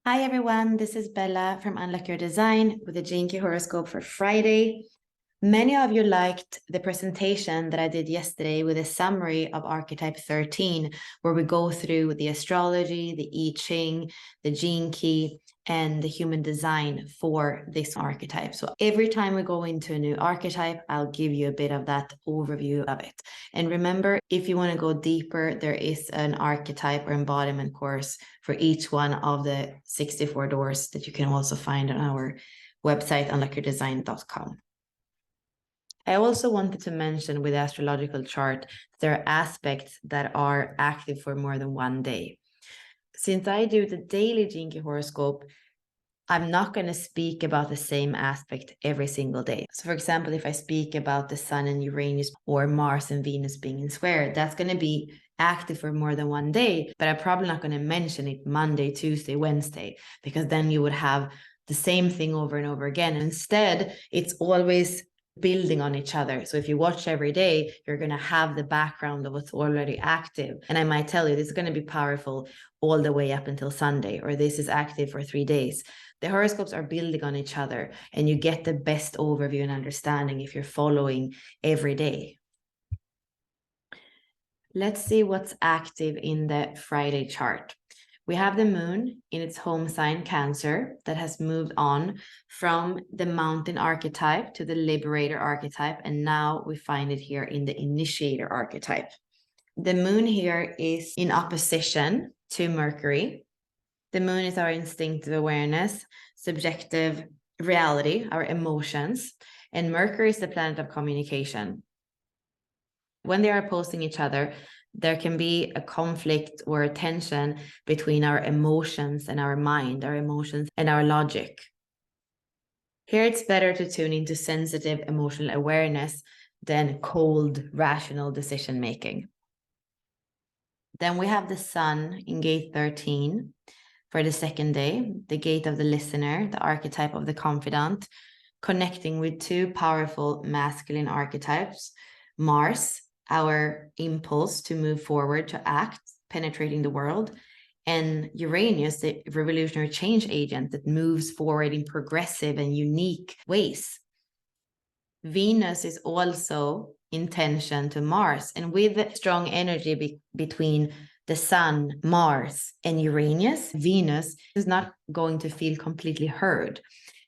Hi everyone, this is Bella from Unlock Your Design with the Jinky horoscope for Friday. Many of you liked the presentation that I did yesterday with a summary of Archetype 13, where we go through the astrology, the I Ching, the gene key, and the human design for this archetype. So every time we go into a new archetype, I'll give you a bit of that overview of it. And remember, if you want to go deeper, there is an archetype or embodiment course for each one of the 64 doors that you can also find on our website, unlockyourdesign.com. I also wanted to mention with the astrological chart, there are aspects that are active for more than one day. Since I do the daily Jinky horoscope, I'm not going to speak about the same aspect every single day. So for example, if I speak about the Sun and Uranus or Mars and Venus being in square, that's going to be active for more than one day, but I'm probably not going to mention it Monday, Tuesday, Wednesday, because then you would have the same thing over and over again. Instead, it's always building on each other. So if you watch every day, you're going to have the background of what's already active. And I might tell you, this is going to be powerful all the way up until Sunday, or this is active for 3 days. The horoscopes are building on each other, and you get the best overview and understanding if you're following every day. Let's see what's active in the Friday chart. We have the moon in its home sign, Cancer, that has moved on from the mountain archetype to the liberator archetype. And now we find it here in the initiator archetype. The moon here is in opposition to Mercury. The moon is our instinctive awareness, subjective reality, our emotions. And Mercury is the planet of communication. When they are opposing each other, there can be a conflict or a tension between our emotions and our mind, our emotions and our logic. Here it's better to tune into sensitive emotional awareness than cold, rational decision making. Then we have the Sun in gate 13 for the second day, the gate of the listener, the archetype of the confidant, connecting with two powerful masculine archetypes, Mars, our impulse to move forward, to act, penetrating the world, and Uranus, the revolutionary change agent that moves forward in progressive and unique ways. Venus is also in tension to Mars, and with strong energy between the Sun, Mars, and Uranus, Venus is not going to feel completely heard.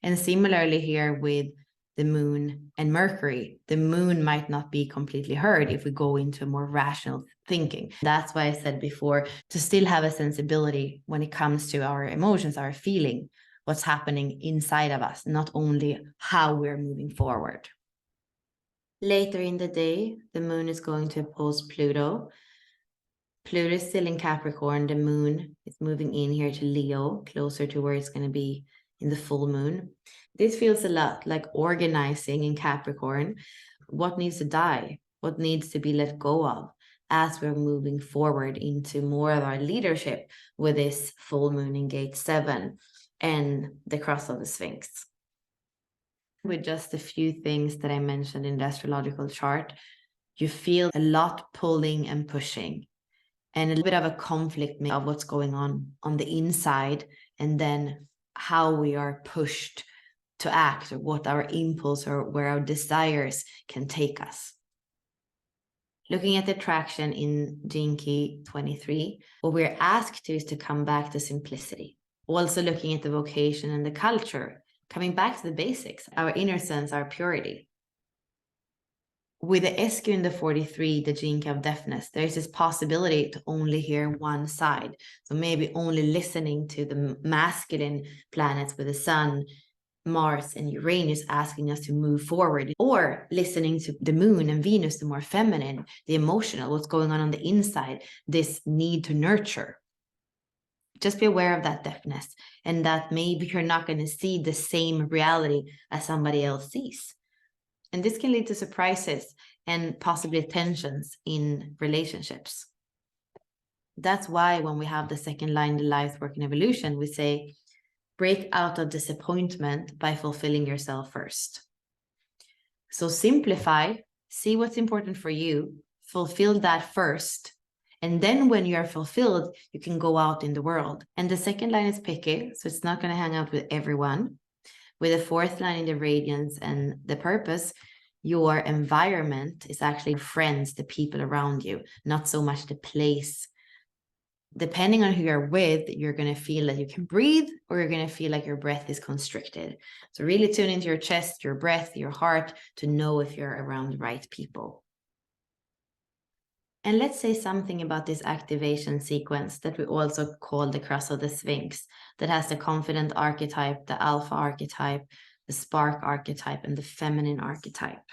And similarly here with the moon and Mercury, the moon might not be completely heard if we go into more rational thinking. That's why I said before, to still have a sensibility when it comes to our emotions, our feeling, what's happening inside of us, not only how we're moving forward. Later in the day, the moon is going to oppose Pluto. Pluto is still in Capricorn. The moon is moving in here to Leo, closer to where it's going to be in the full moon. This feels a lot like organizing in Capricorn. What needs to die? What needs to be let go of as we're moving forward into more of our leadership with this full moon in gate 7 and the cross of the Sphinx. With just a few things that I mentioned in the astrological chart, you feel a lot pulling and pushing, and a little bit of a conflict of what's going on the inside, and then how we are pushed to act, or what our impulse or where our desires can take us. Looking at the traction in Gene Key 23, what we're asked to is to come back to simplicity. Also looking at the vocation and the culture, coming back to the basics, our innocence, our purity. With the SQ in the 43, the gene key of deafness, there is this possibility to only hear one side. So maybe only listening to the masculine planets with the Sun, Mars, and Uranus asking us to move forward, or listening to the moon and Venus, the more feminine, the emotional, what's going on the inside, this need to nurture. Just be aware of that deafness, and that maybe you're not going to see the same reality as somebody else sees. And this can lead to surprises and possibly tensions in relationships. That's why when we have the second line, the life, work, and evolution, we say, break out of disappointment by fulfilling yourself first. So simplify, see what's important for you, fulfill that first, And then when you are fulfilled, you can go out in the world. And the second line is picky, so it's not going to hang out with everyone. With the fourth line in the radiance and the purpose, your environment is actually friends, the people around you, not so much the place. Depending on who you're with, you're going to feel that you can breathe, or you're going to feel like your breath is constricted. So really tune into your chest, your breath, your heart to know if you're around the right people. And let's say something about this activation sequence that we also call the cross of the Sphinx, that has the confident archetype, the alpha archetype, the spark archetype, and the feminine archetype.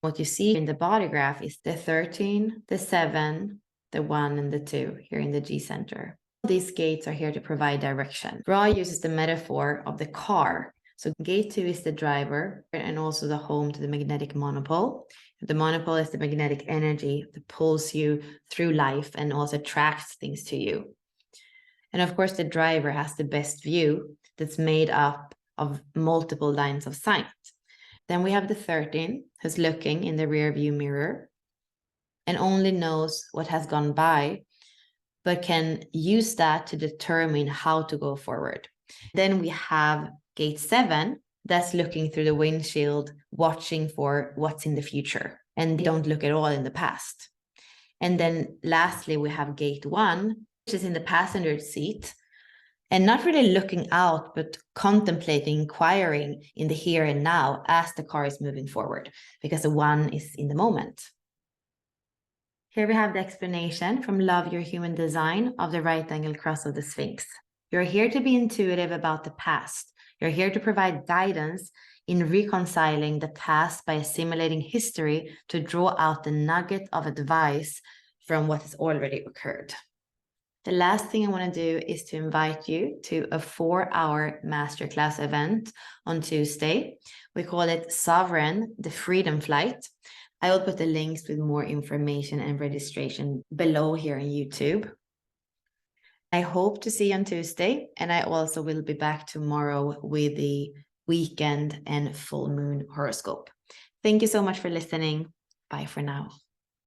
What you see in the body graph is the 13, the 7, the 1, and the 2 here in the G center. These gates are here to provide direction. Ra uses the metaphor of the car. So gate 2 is the driver and also the home to the magnetic monopole. The monopole is the magnetic energy that pulls you through life and also attracts things to you. And of course, the driver has the best view that's made up of multiple lines of sight. Then we have the 13, who's looking in the rear view mirror and only knows what has gone by, but can use that to determine how to go forward. Then we have gate 7, that's looking through the windshield, watching for what's in the future, and they don't look at all in the past. And then lastly, we have gate 1, which is in the passenger seat, and not really looking out, but contemplating, inquiring in the here and now as the car is moving forward, because the 1 is in the moment. Here we have the explanation from Love Your Human Design of the right angle cross of the Sphinx. You're here to be intuitive about the past. You're here to provide guidance in reconciling the past by assimilating history to draw out the nugget of advice from what has already occurred. The last thing I want to do is to invite you to a 4-hour masterclass event on Tuesday. We call it Sovereign, the Freedom Flight. I will put the links with more information and registration below here on YouTube. I hope to see you on Tuesday, and I also will be back tomorrow with the weekend and full moon horoscope. Thank you so much for listening. Bye for now.